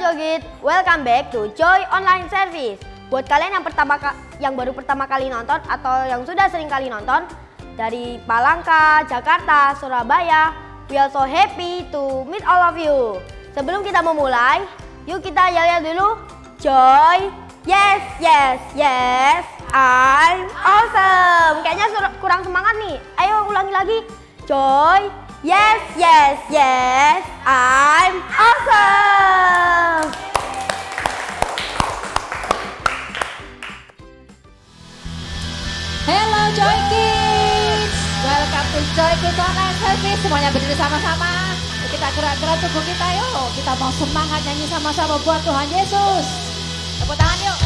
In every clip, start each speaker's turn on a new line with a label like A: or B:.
A: Yogit, welcome back to Joy Online Service. Buat kalian yang baru pertama kali nonton atau yang sudah sering kali nonton dari Palangka, Jakarta, Surabaya, we are so happy to meet all of you. Sebelum kita memulai, yuk kita yel-yel dulu. Joy, yes, yes, yes, I'm awesome. Kayaknya kurang semangat nih. Ayo ulangi lagi. Joy, yes, yes, yes, I'm awesome.
B: Hello Joy Kids, welcome to Joy Kids Online Service. Semuanya berdiri sama-sama. Kita gerak-gerak tubuh kita yuk. Kita mau semangat nyanyi sama-sama buat Tuhan Yesus. Tepuk tangan yuk.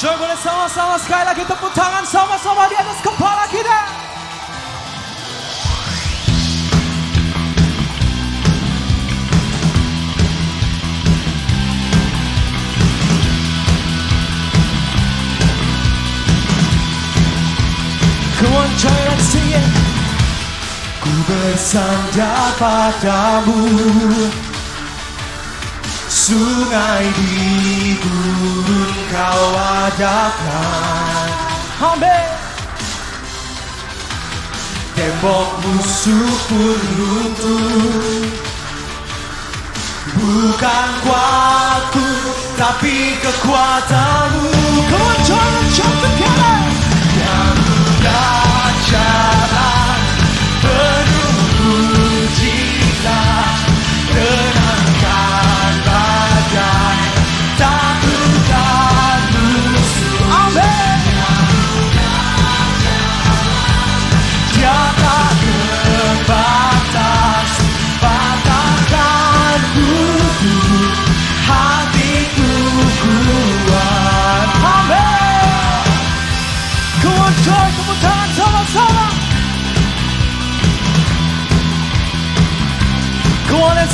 C: Joy, boleh sama-sama sekali lagi tepuk tangan sama-sama di atas kepala kita. Come on, Joy, let's sing it. Ku bersandar padamu, sungai di gurun kau adakan. Amin. Tembok musuh pun runtuh. Bukan kuatku, tapi kekuatanmu. Come on, John, jump together. Yang mudah jalan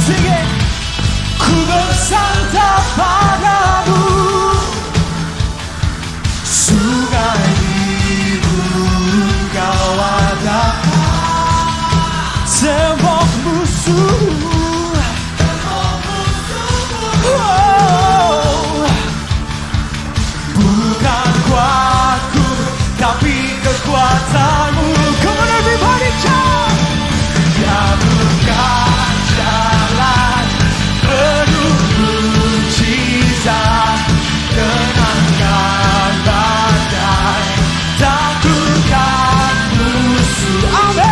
C: sing it. Ku bersandar padamu, sungai biru kau hadapan tembok musuh. Bukan kuatku tapi kekuatanmu. Come on everybody shout. Ya bukan jalan penuh mujizat, tenangkan badai, takutkan musuh. Amin.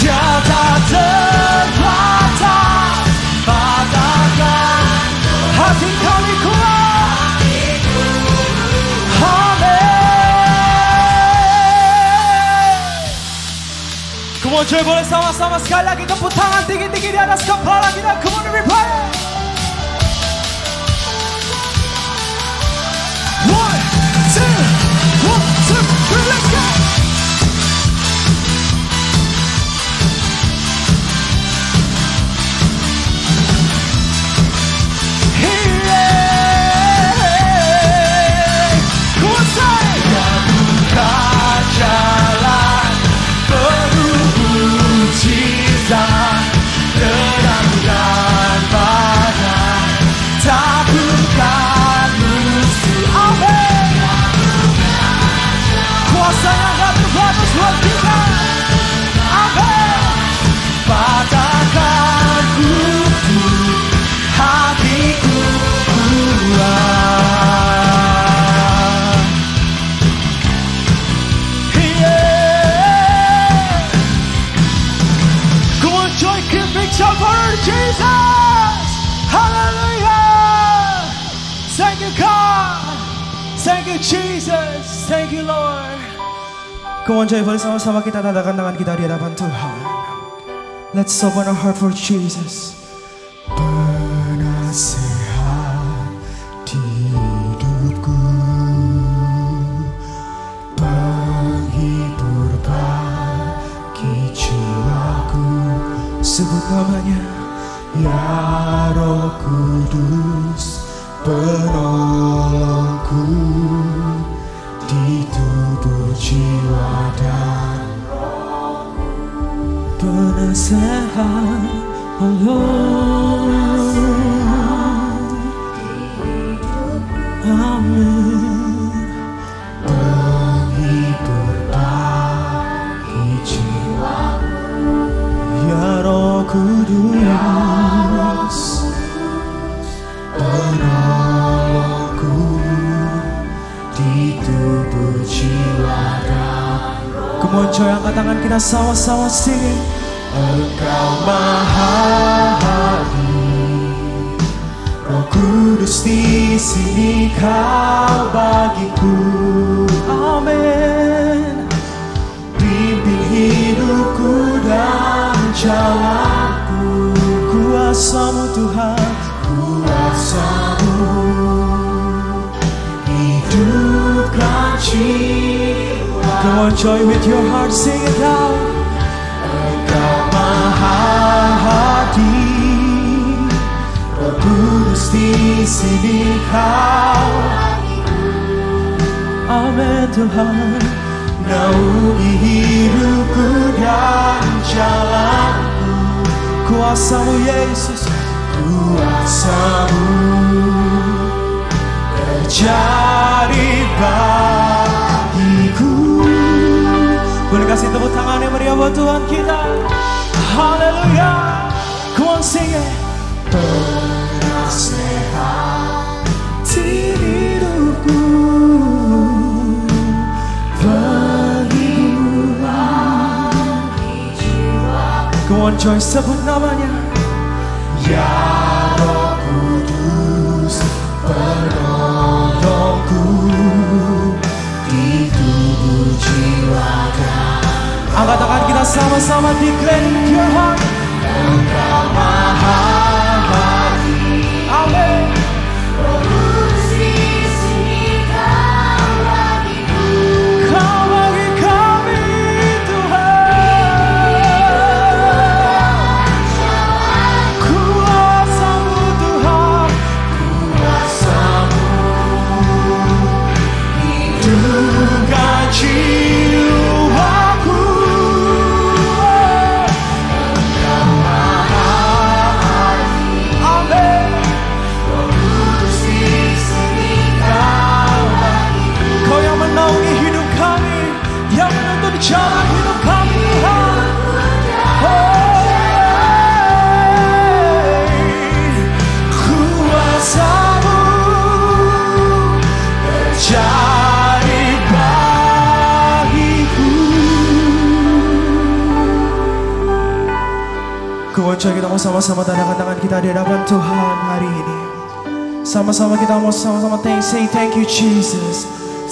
C: Tiada terbatas, patahkan hati kami kuat. Amin. Come on, coy, boleh sama-sama sekali lagi tepuk tangan tinggi-tinggi di atas kepala kita. Come on everybody. 1, 2, 1, 2, 3, let's go. Jalan penuh mujizat, terangkan badai, takutkan musuh. Amin. Kuasa yang gak terbatas buat kita. Amin. Patahkan kuku, hatiku kuat. Shout for Jesus! Hallelujah! Thank you, God! Thank you, Jesus! Thank you, Lord! Come on, Joy, boleh sama-sama kita tadakan tangan kita di hadapan Tuhan. Let's open our heart for Jesus. Penasehat hidupku, penghibur bagi jiwaku. Sebut namanya, ya Roh Kudus, penolongku di tubuh jiwa dan rohku. Penasehat Allah, amin. Penghibur bagi jiwaku, ya Roh Kudus, penolongku di tubuh jiwa dan roh. Come on, coy, angkat tangan kita sama-sama sing. Engkau Maha Hadir, Roh Kudus di sini kau bagiku. Amin. Pimpin hidupku dan jalanku, kuasa-Mu Tuhan, kuasa-Mu hidupkan jiwa. Come on, joy with your heart, sing it out. Engkau Maha Hadir, Roh Kudus di sini kau. Amin Tuhan. Naungi hidupku dan jalanku, kuasa-Mu Yesus, kuasa-Mu terjadi bagiku. Boleh kasih tepuk tangan yang meriah buat Tuhan kita. Haleluya. Come on, sing it. Penasehat hidupku, Come on, Joy, sebut namanya. Ya Roh Kudus, penolongku di tubuh jiwa dan. Angkat tangan kita sama-sama declare in your heart. Engkau Maha Hadir. Amin. Roh Kudus di sini kau bagiku. Kau bagi kami Tuhan. Come on coy, kita mau sama-sama tandangkan tangan kita di hadapan Tuhan hari ini. Sama-sama kita mau sama-sama say thank you Jesus.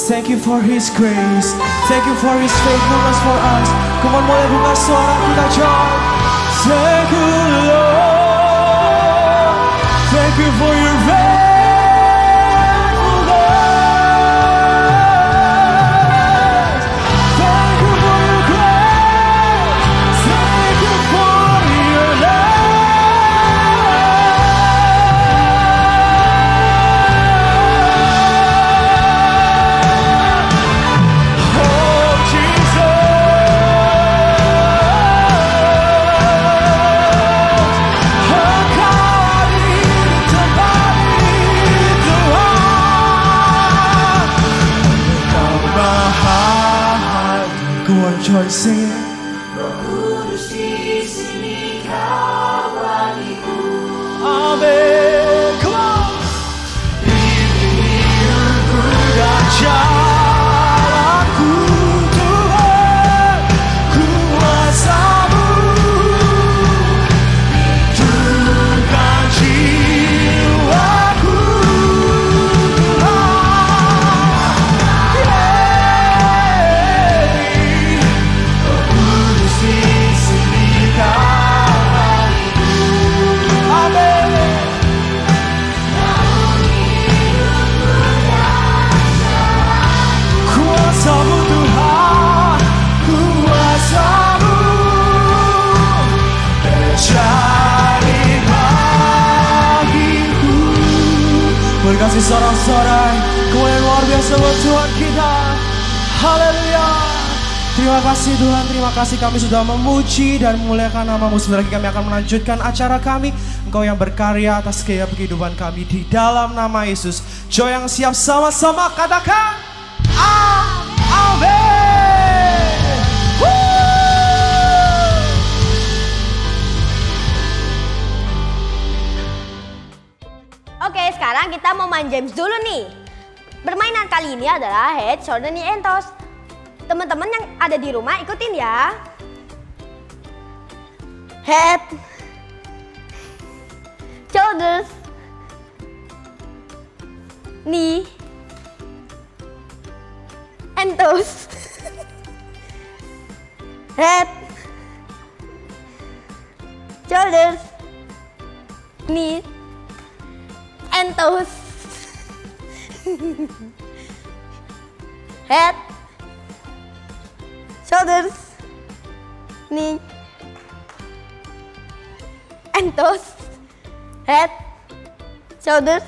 C: Thank you for His grace. Thank you for His faithfulness for us. Come on, boleh buka suara kita coy. Thank you Lord. Thank you for your faithfulness. Thank you for your grace. Thank you for your love. Oh Jesus, Engkau di tempat Tuhan. Kau Maha. Go on, Joy, sing it. Amin. Come on. Dan jalanku Tuhan, kuasa-Mu hidupkan jiwaku Tuhan. Roh Kudus di sini Kau. Amin. Kuasa-Mu Tuhan, kuasa-Mu mencari bagiku. Boleh kasih sorak-sorai kemuliaan luar biasa buat Tuhan kita. Haleluya. Terima kasih Tuhan, terima kasih kami sudah memuji dan memuliakan nama-Mu. Sebentar lagi kami akan melanjutkan acara kami. Engkau yang berkarya atas kehidupan kami di dalam nama Yesus. Joy yang siap sama-sama katakan amin.
A: Oke, sekarang kita mau main games dulu nih. Permainan kali ini adalah head, shoulder, knee, and toes. Teman-teman yang ada di rumah ikutin ya. Head, shoulders, knee, and toes. Head, shoulders, knee, and toes. Head, shoulders, knee, and toes. Head, shoulders,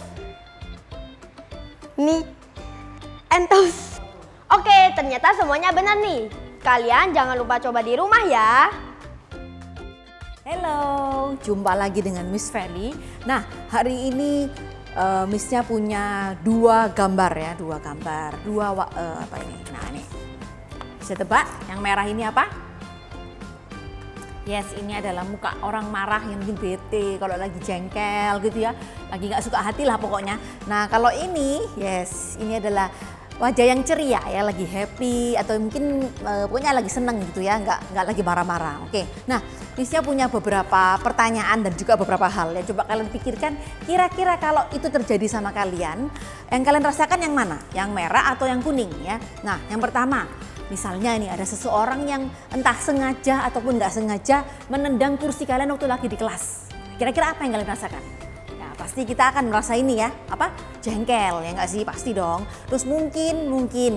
A: knee, and toes. Oke, ternyata semuanya benar nih. Kalian jangan lupa coba di rumah ya.
B: Halo, jumpa lagi dengan Miss Feli. Nah, hari ini Missnya punya dua gambar ya, apa ini? Nah ini, bisa tebak yang merah ini apa? Yes, ini adalah muka orang marah yang mungkin bete, kalau lagi jengkel gitu ya, lagi nggak suka hati lah pokoknya. Nah kalau ini, yes, ini adalah wajah yang ceria ya, lagi happy atau mungkin pokoknya lagi seneng gitu ya, nggak lagi marah-marah. Oke, nah Missnya punya beberapa pertanyaan dan juga beberapa hal ya. Coba kalian pikirkan, kira-kira kalau itu terjadi sama kalian, yang kalian rasakan yang mana? Yang merah atau yang kuning ya? Nah yang pertama, misalnya ini ada seseorang yang entah sengaja ataupun nggak sengaja menendang kursi kalian waktu lagi di kelas. Kira-kira apa yang kalian rasakan? Pasti kita akan merasa ini ya, apa? Jengkel ya nggak sih? Pasti dong. Terus mungkin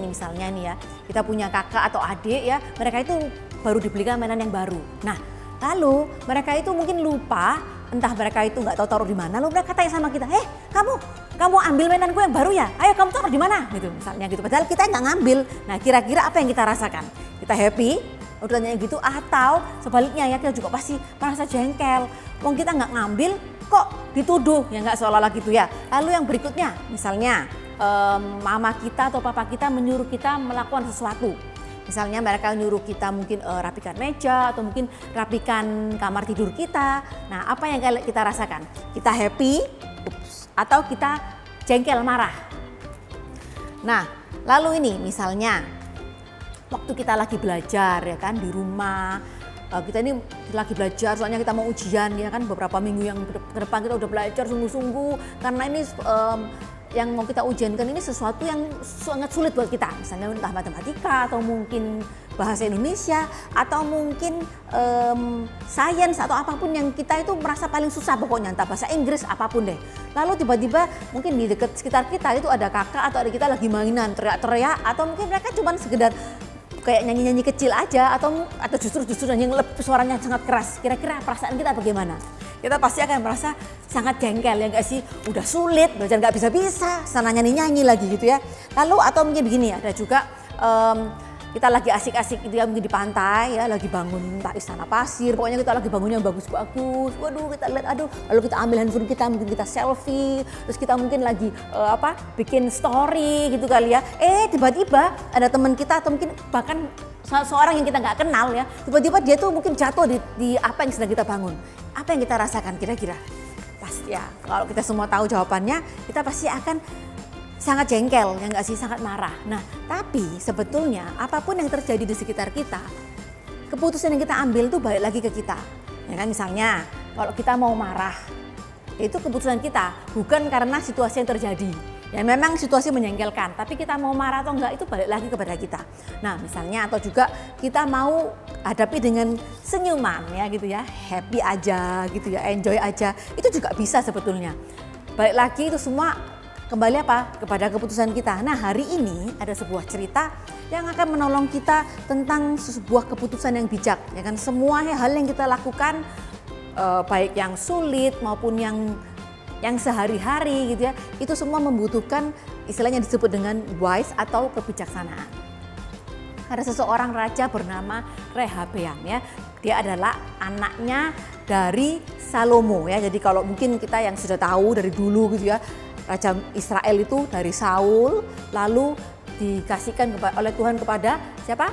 B: misalnya nih ya, kita punya kakak atau adik ya, mereka itu baru dibelikan mainan yang baru. Nah, lalu mereka itu mungkin lupa, entah mereka itu nggak tahu taruh di mana, lalu mereka tanya sama kita, kamu ambil mainanku yang baru ya? Ayo kamu taruh di mana? Gitu misalnya gitu. Padahal kita nggak ngambil. Nah, kira-kira apa yang kita rasakan? Kita happy? Udah tanya gitu, atau sebaliknya ya, kita juga pasti merasa jengkel. Wong kita nggak ngambil, kok dituduh ya, nggak seolah-olah gitu ya. Lalu yang berikutnya, misalnya mama kita atau papa kita menyuruh kita melakukan sesuatu. Misalnya mereka nyuruh kita mungkin rapikan meja atau mungkin rapikan kamar tidur kita. Nah, apa yang kita rasakan? Kita happy atau kita jengkel, marah. Nah, lalu ini misalnya waktu kita lagi belajar ya kan di rumah, kita ini lagi belajar, soalnya kita mau ujian ya kan, beberapa minggu yang ke depan kita udah belajar sungguh-sungguh karena ini yang mau kita ujiankan ini sesuatu yang sangat sulit buat kita, misalnya entah matematika atau mungkin bahasa Indonesia atau mungkin sains atau apapun yang kita itu merasa paling susah, pokoknya entah bahasa Inggris apapun deh. Lalu tiba-tiba mungkin di dekat sekitar kita itu ada kakak atau adik kita lagi mainan teriak-teriak, atau mungkin mereka cuma sekedar kayak nyanyi-nyanyi kecil aja, atau justru nyanyi suaranya sangat keras. Kira-kira perasaan kita bagaimana? Kita pasti akan merasa sangat jengkel ya nggak sih? Udah sulit, belajar nggak bisa-bisa, sana nyanyi-nyanyi lagi gitu ya. Lalu atau mungkin begini, ada juga kita lagi asik-asik gitu ya, mungkin di pantai ya, lagi bangun entah istana pasir, pokoknya kita lagi bangun yang bagus-bagus. Waduh, kita lihat, aduh, lalu kita ambil handphone kita, mungkin kita selfie, terus kita mungkin lagi bikin story gitu kali ya. Tiba-tiba ada teman kita atau mungkin bahkan seorang yang kita nggak kenal ya, tiba-tiba dia tuh mungkin jatuh di apa yang sedang kita bangun. Apa yang kita rasakan kira-kira? Pasti ya, kalau kita semua tahu jawabannya, kita pasti akan sangat jengkel, ya nggak sih, sangat marah. Nah, tapi sebetulnya apapun yang terjadi di sekitar kita, keputusan yang kita ambil tuh balik lagi ke kita. Ya kan, misalnya kalau kita mau marah, itu keputusan kita, bukan karena situasi yang terjadi. Ya memang situasi menjengkelkan, tapi kita mau marah atau enggak itu balik lagi kepada kita. Nah, misalnya atau juga kita mau hadapi dengan senyuman ya gitu ya, happy aja gitu ya, enjoy aja. Itu juga bisa sebetulnya. Balik lagi itu semua kembali kepada keputusan kita. Nah, hari ini ada sebuah cerita yang akan menolong kita tentang sebuah keputusan yang bijak. Ya kan, semua hal yang kita lakukan baik yang sulit maupun yang sehari-hari gitu ya, itu semua membutuhkan istilahnya disebut dengan wise atau kebijaksanaan. Ada seseorang raja bernama Rehabeam ya. Dia adalah anaknya dari Salomo ya. Jadi kalau mungkin kita yang sudah tahu dari dulu gitu ya, Raja Israel itu dari Saul, lalu dikasihkan oleh Tuhan kepada siapa?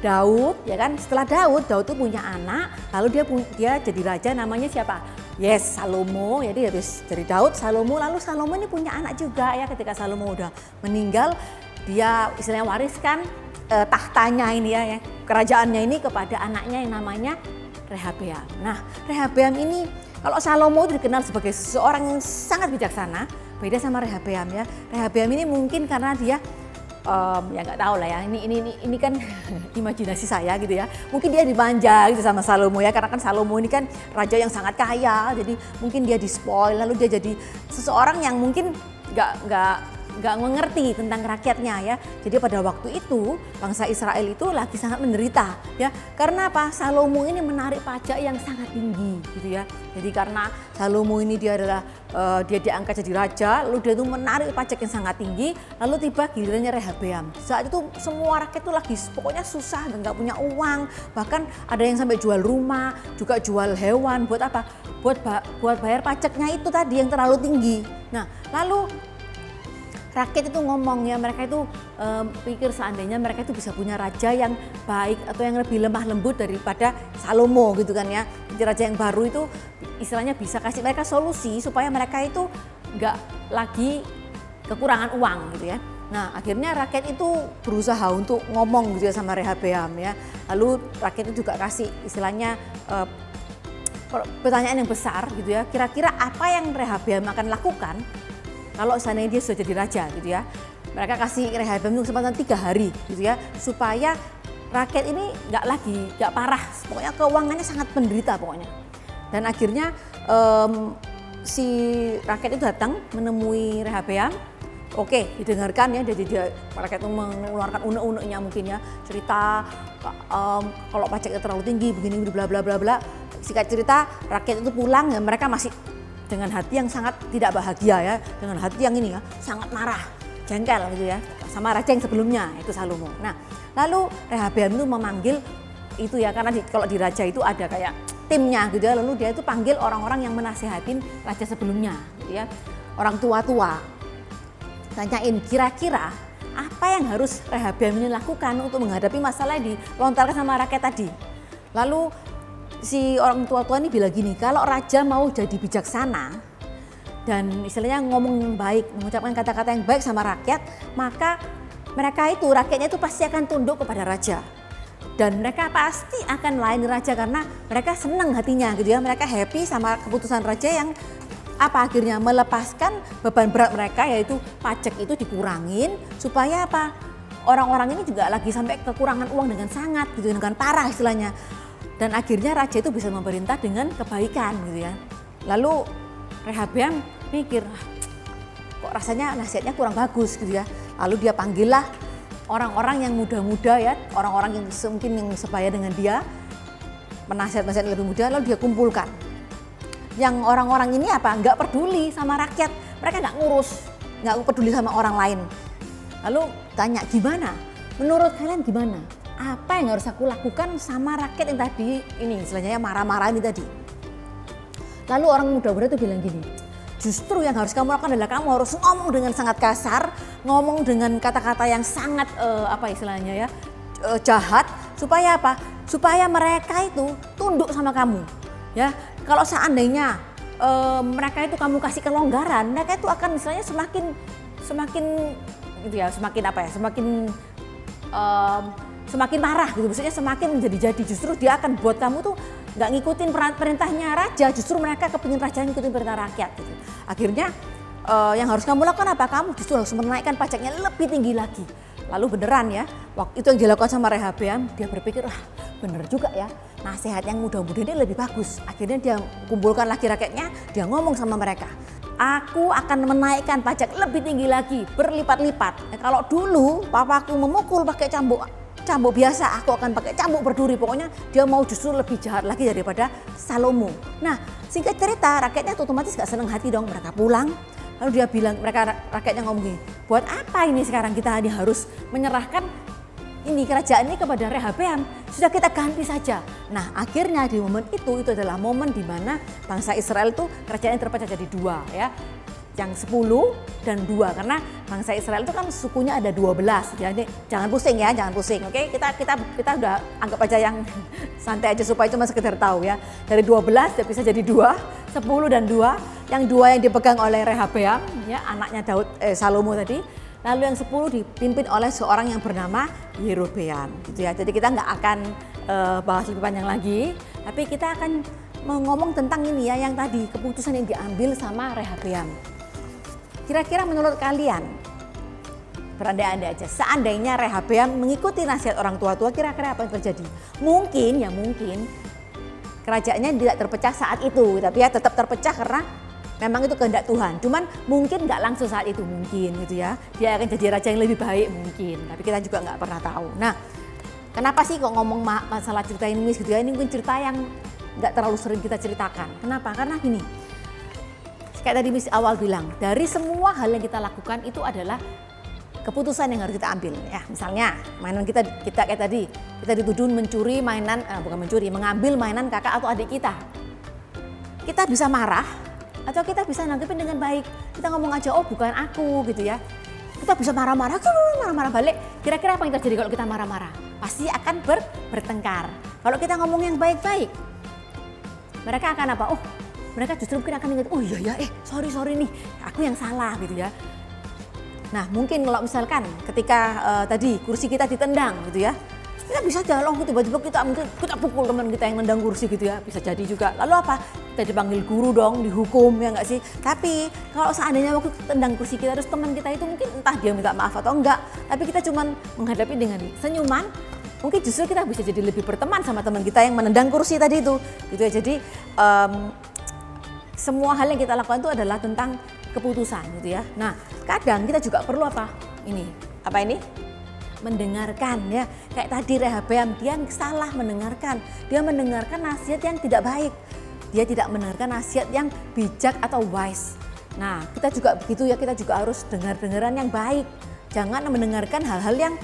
B: Daud, ya kan? Setelah Daud itu punya anak, lalu dia jadi raja, namanya siapa? Yes, Salomo. Jadi habis dari Daud, Salomo, lalu Salomo ini punya anak juga ya. Ketika Salomo udah meninggal, dia istilahnya wariskan tahtanya ini ya, kerajaannya ini kepada anaknya yang namanya Rehabeam. Nah, Rehabeam ini kalau Salomo itu dikenal sebagai seseorang yang sangat bijaksana, beda sama Rehabeam ya. Rehabeam ini mungkin karena dia ya nggak tahu lah ya, ini kan imajinasi saya gitu ya. Mungkin dia dimanja gitu sama Salomo ya, karena kan Salomo ini kan raja yang sangat kaya, jadi mungkin dia di-spoil, lalu dia jadi seseorang yang mungkin nggak mengerti tentang rakyatnya ya. Jadi pada waktu itu bangsa Israel itu lagi sangat menderita ya. Karena apa? Salomo ini menarik pajak yang sangat tinggi gitu ya. Jadi karena Salomo ini dia adalah dia diangkat jadi raja, lalu dia itu menarik pajak yang sangat tinggi, lalu tiba gilirannya Rehabeam. Saat itu semua rakyat itu lagi pokoknya susah dan nggak punya uang, bahkan ada yang sampai jual rumah, juga jual hewan, buat apa? Buat bayar pajaknya itu tadi yang terlalu tinggi. Nah, lalu rakyat itu ngomong ya, mereka itu pikir seandainya mereka itu bisa punya raja yang baik atau yang lebih lemah lembut daripada Salomo gitu kan ya. Jadi raja yang baru itu istilahnya bisa kasih mereka solusi supaya mereka itu nggak lagi kekurangan uang gitu ya. Nah, akhirnya rakyat itu berusaha untuk ngomong gitu ya sama Rehabeam ya. Lalu rakyat itu juga kasih istilahnya pertanyaan yang besar gitu ya. Kira-kira apa yang Rehabeam akan lakukan kalau seandainya dia sudah jadi raja gitu ya. Mereka kasih Rehabeam kesempatan 3 hari gitu ya, supaya rakyat ini nggak parah, pokoknya keuangannya sangat menderita pokoknya. Dan akhirnya si rakyat itu datang menemui Rehabeam. Oke, didengarkan ya, dia rakyat itu mengeluarkan unek-uneknya mungkin ya, cerita kalau pajaknya terlalu tinggi begini bla bla bla bla. Singkat cerita, rakyat itu pulang ya, mereka masih dengan hati yang sangat tidak bahagia ya, dengan hati yang ini ya, sangat marah, jengkel gitu ya, sama raja yang sebelumnya, itu Salomo. Nah, lalu Rehabeam itu memanggil itu ya, karena kalau di raja itu ada kayak timnya gitu ya, lalu dia itu panggil orang-orang yang menasehatin raja sebelumnya gitu ya, orang tua-tua. Tanyain kira-kira apa yang harus Rehabeam ini lakukan untuk menghadapi masalah yang dilontarkan sama rakyat tadi. Lalu si orang tua-tua ini bilang gini, kalau raja mau jadi bijaksana dan istilahnya ngomong yang baik, mengucapkan kata-kata yang baik sama rakyat, maka rakyatnya itu pasti akan tunduk kepada raja. Dan mereka pasti akan melayani raja karena mereka senang hatinya gitu ya. Mereka happy sama keputusan raja yang apa akhirnya melepaskan beban berat mereka, yaitu pajak itu dikurangin supaya apa? Orang-orang ini juga lagi sampai kekurangan uang dengan sangat gitu, dengan parah istilahnya. Dan akhirnya raja itu bisa memerintah dengan kebaikan gitu ya. Lalu Rehabeam mikir, kok rasanya nasihatnya kurang bagus gitu ya. Lalu dia panggillah orang-orang yang muda-muda ya, orang-orang yang mungkin yang sebaya dengan dia, penasihat-penasihat lebih muda, lalu dia kumpulkan. Yang orang-orang ini apa? Nggak peduli sama rakyat, mereka nggak ngurus, nggak peduli sama orang lain. Lalu tanya, gimana? Menurut kalian gimana? Apa yang harus aku lakukan sama rakyat yang tadi ini, istilahnya marah-marah ini tadi? Lalu orang muda-muda itu bilang gini, justru yang harus kamu lakukan adalah kamu harus ngomong dengan sangat kasar, ngomong dengan kata-kata yang sangat apa istilahnya ya, jahat, supaya apa? Supaya mereka itu tunduk sama kamu. Ya, kalau seandainya mereka itu kamu kasih kelonggaran, mereka itu akan misalnya semakin gitu ya, semakin apa ya, semakin marah gitu, maksudnya semakin menjadi-jadi. Justru dia akan buat kamu tuh nggak ngikutin perintahnya raja, justru mereka kepingin raja ngikutin perintah rakyat gitu. Akhirnya yang harus kamu lakukan apa? Kamu justru harus menaikkan pajaknya lebih tinggi lagi. Lalu beneran ya, waktu itu yang dilakukan sama Rehabeam, dia berpikir, bener juga ya, nasihat yang muda-muda ini lebih bagus. Akhirnya dia kumpulkan lagi rakyatnya, dia ngomong sama mereka, aku akan menaikkan pajak lebih tinggi lagi, berlipat-lipat. Kalau dulu papaku memukul pakai cambuk biasa, aku akan pakai cambuk berduri. Pokoknya dia mau justru lebih jahat lagi daripada Salomo. Nah, singkat cerita rakyatnya otomatis gak senang hati dong, mereka pulang. Lalu dia bilang, rakyatnya ngomong gini, buat apa ini sekarang kita harus menyerahkan ini kerajaan ini kepada Rehabeam, sudah kita ganti saja. Nah akhirnya di momen itu adalah momen di mana bangsa Israel itu kerajaannya terpecah jadi dua ya. Yang 10 dan 2, karena bangsa Israel itu kan sukunya ada 12. Jadi jangan pusing ya, jangan pusing. Oke, kita udah anggap aja yang santai aja supaya cuma sekedar tahu ya. Dari 12 dia bisa jadi 2, 10 dan 2. Yang 2 yang dipegang oleh Rehabeam ya, anaknya Salomo tadi. Lalu yang 10 dipimpin oleh seorang yang bernama Yerobeam gitu ya. Jadi kita nggak akan bahas lebih panjang lagi, tapi kita akan ngomong tentang ini ya, yang tadi keputusan yang diambil sama Rehabeam. Kira-kira menurut kalian, berandai-andai aja, seandainya Rehabeam mengikuti nasihat orang tua-tua, kira-kira apa yang terjadi? Mungkin kerajaannya tidak terpecah saat itu, tapi ya tetap terpecah karena memang itu kehendak Tuhan. Cuman mungkin nggak langsung saat itu, mungkin gitu ya. Dia akan jadi raja yang lebih baik mungkin, tapi kita juga nggak pernah tahu. Nah, kenapa sih kok ngomong masalah cerita ini gitu ya? Ini mungkin cerita yang nggak terlalu sering kita ceritakan. Kenapa? Karena gini, kayak tadi Miss awal bilang, dari semua hal yang kita lakukan itu adalah keputusan yang harus kita ambil ya. Misalnya mainan kita kayak tadi, kita dituduh mencuri mainan, mengambil mainan kakak atau adik kita. Kita bisa marah atau kita bisa nanggepin dengan baik. Kita ngomong aja, oh bukan aku gitu ya. Kita bisa marah-marah balik. Kira-kira apa yang terjadi kalau kita marah-marah? Pasti akan bertengkar. Kalau kita ngomong yang baik-baik, mereka akan apa? Oh, mereka justru mungkin akan ingat, oh iya ya, sorry nih, aku yang salah gitu ya. Nah mungkin kalau misalkan ketika tadi kursi kita ditendang gitu ya, kita bisa jalan tiba-tiba kita pukul teman kita yang nendang kursi gitu ya, bisa jadi juga. Lalu apa? Kita dipanggil guru dong, dihukum ya nggak sih? Tapi kalau seandainya waktu tendang kursi kita terus teman kita itu mungkin entah dia minta maaf atau enggak, tapi kita cuma menghadapi dengan senyuman, mungkin justru kita bisa jadi lebih berteman sama teman kita yang menendang kursi tadi itu gitu ya. Jadi semua hal yang kita lakukan itu adalah tentang keputusan gitu ya. Nah kadang kita juga perlu apa? Ini mendengarkan ya. Kayak tadi Rehabeam, dia salah mendengarkan. Dia mendengarkan nasihat yang tidak baik. Dia tidak mendengarkan nasihat yang bijak atau wise. Nah kita juga begitu ya, kita juga harus dengar-dengaran yang baik. Jangan mendengarkan hal-hal yang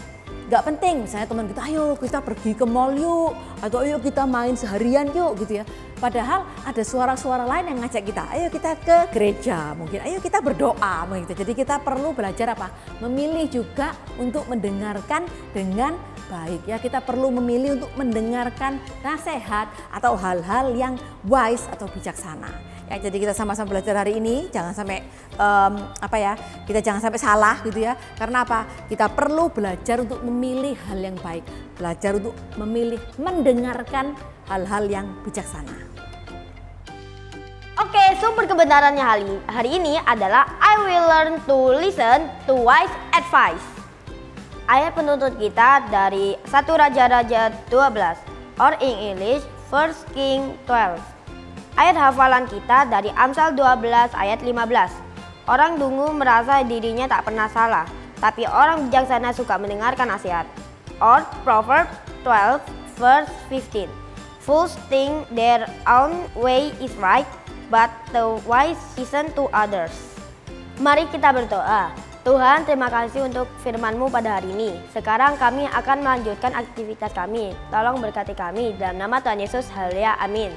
B: gak penting. Misalnya teman kita, ayo kita pergi ke mall yuk, atau ayo kita main seharian yuk gitu ya. Padahal ada suara-suara lain yang ngajak kita, ayo kita ke gereja mungkin, ayo kita berdoa gitu. Jadi kita perlu belajar apa? Memilih juga untuk mendengarkan dengan baik ya. Kita perlu memilih untuk mendengarkan nasihat atau hal-hal yang wise atau bijaksana. Jadi kita sama-sama belajar hari ini, jangan sampai kita jangan sampai salah gitu ya. Karena apa? Kita perlu belajar untuk memilih hal yang baik, belajar untuk memilih mendengarkan hal-hal yang bijaksana.
A: Oke, sumber kebenarannya hari ini adalah I will learn to listen to wise advice. Ayat penuntut kita dari 1 Raja-Raja 12 or in English 1 King 12. Ayat hafalan kita dari Amsal 12 ayat 15. Orang dungu merasa dirinya tak pernah salah, tapi orang bijaksana suka mendengarkan nasihat. Or Proverbs 12 verse 15. Fools think their own way is right, but the wise listen to others. Mari kita berdoa. Tuhan, terima kasih untuk firman-Mu pada hari ini. Sekarang kami akan melanjutkan aktivitas kami. Tolong berkati kami dalam nama Tuhan Yesus. Haleluya, amin.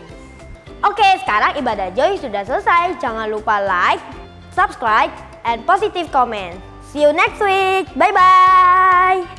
A: Oke, sekarang ibadah Joy sudah selesai. Jangan lupa like, subscribe, and positive comment. See you next week. Bye-bye.